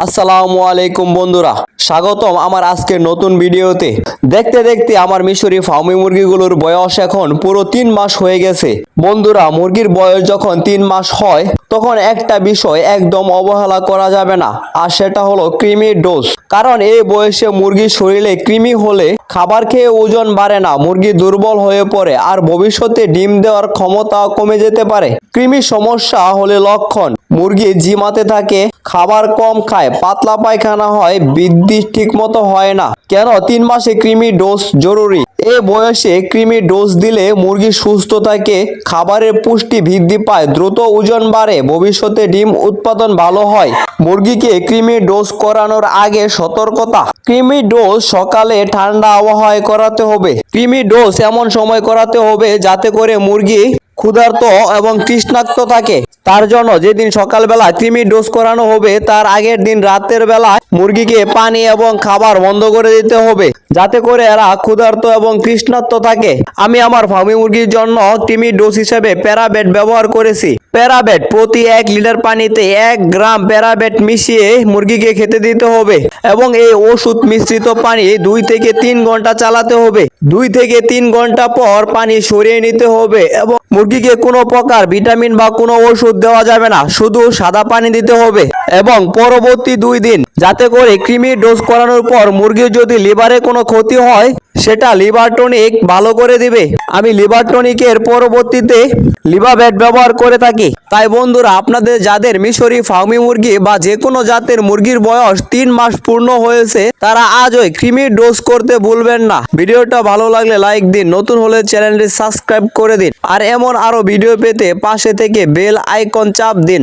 আসসালামু আলাইকুম বন্ধুরা, স্বাগতম আমার আজকের নতুন ভিডিওতে। দেখতে দেখতে আমার মিশরি ফার্মি মুরগিগুলোর বয়স এখন পুরো 3 মাস হয়ে গেছে। বন্ধুরা, মুরগির বয়স যখন 3 মাস হয় তখন একটা বিষয় একদম অবহেলা করা যাবে না, আর সেটা হলো কৃমির ডোজ। কারণ এই বয়সে মুরগির শরীরে কৃমি হলে খাবার খেয়ে ওজন বাড়ে না, মুরগি দুর্বল হয়ে পড়ে আর ভবিষ্যতে ডিম দেওয়ার ক্ষমতা কমে যেতে পারে। কৃমির সমস্যা হলে লক্ষণ: মুরগি ঝিমাতে থাকে, খাবার কম খায়, পাতলা পায়খানা হয়, বৃদ্ধি ঠিক মতো হয় না। কেন 3 মাসে কৃমি ডোজ জরুরি? এই বয়সে কৃমি ডোজ দিলে মুরগি সুস্থ থাকে, খাবারের পুষ্টি বৃদ্ধি পায়, দ্রুত ওজন বাড়ে, ভবিষ্যতে ডিম উৎপাদন ভালো হয়। মুরগিকে কৃমি ডোজ করানোর আগে সতর্কতা: কৃমি ডোজ সকালে ঠান্ডা আবহাওয়ায় করাতে হবে। কৃমি ডোজ এমন সময় করাতে হবে যাতে করে মুরগি ক্ষুধার্ত এবং তৃষ্ণার্ত থাকে। তার জন্য যেদিন সকালবেলা কৃমি ডোজ করানো হবে তার আগের দিন রাতের বেলা মুরগিকে পানি এবং খাবার বন্ধ করে দিতে হবে, যাতে করে এরা ক্ষুধার্ত এবং তৃষ্ণার্ত থাকে। আমি আমার ফার্মি মুরগির জন্য কৃমি ডোজ হিসেবে প্যারাবেট ব্যবহার করেছি। প্যারাবেট প্রতি 1 লিটার পানিতে 1 গ্রাম প্যারাবেট মিশিয়ে মুরগিকে খেতে দিতে হবে এবং এই ওষুধ মিশ্রিত পানি 2 থেকে 3 ঘন্টা চালাতে হবে। 2 থেকে 3 ঘন্টা পর পানি সরিয়ে নিতে হবে এবং মুরগিকে কোনো প্রকার ভিটামিন বা কোনো ওষুধ দেওয়া যাবে না, শুধু সাদা পানি দিতে হবে। এবং পরবর্তী 2 দিন যাতে করে কৃমি ডোজ করানোর পর মুরগির যদি লিভারে কোনো ক্ষতি হয় সেটা লিভার টনিক ভালো করে দিবে। আমি লিভার টনিকের পরবর্তীতে লিভাবেট ব্যবহার করে থাকি। তাই বন্ধুরা, আপনাদের যাদের মিশরি ফার্মি মুরগি বা যে কোনো জাতের মুরগির বয়স 3 মাস পূর্ণ হয়েছে তারা আজই কৃমির ডোজ করতে ভুলবেন না। ভিডিওটা ভালো লাগলে লাইক দিন, নতুন হলে চ্যানেলটি সাবস্ক্রাইব করে দিন আর এমন আরো ভিডিও পেতে পাশে থেকে বেল আইকন চাপ দিন।